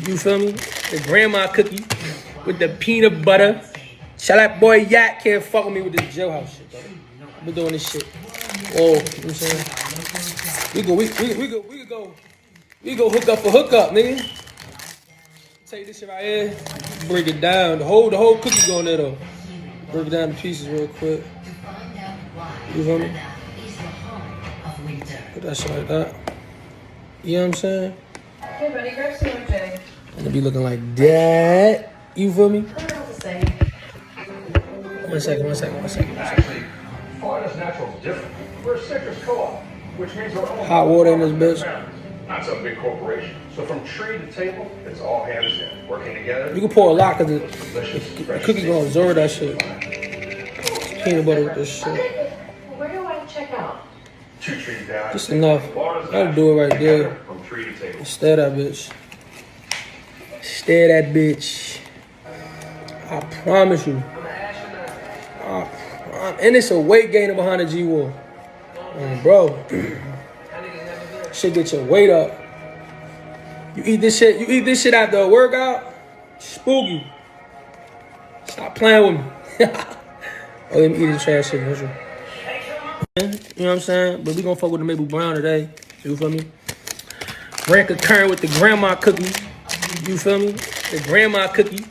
You feel me? The grandma cookie with the peanut butter. Shout out boy Yak can't fuck with me with this jailhouse shit, bro. I've been doing this shit. Oh, you know what I'm saying? We go hook up for hookup, nigga. Take this shit right here, break it down. The whole cookie going there though. Break it down to pieces real quick. You feel me? Put that shit like that. You know what I'm saying? Hey buddy, grab some more Jay. And it be looking like that. You feel me? I don't know what to say. One second. Florida's natural is different. We're a citrus co-op, which means we're all Hot water in this bitch. not some big corporation. So from tree to table, it's all hands in, working together. You can pour a lot because the cookie gonna absorb that shit. Peanut butter with this shit. Okay, where do I check out? 2 trees down. Just enough. I'll do it right there. From tree to table. Stare that bitch. Stare that bitch. I promise you. And it's a weight gainer behind the G-Wall. Bro. Shit get your weight up. You eat this shit after a workout, spooky. Stop playing with me. Oh, let me eat this trash shit, for sure. You know what I'm saying? But we gonna fuck with the maple brown today. You feel me? Rank concurrent with the grandma cookie. You feel me? The grandma cookie.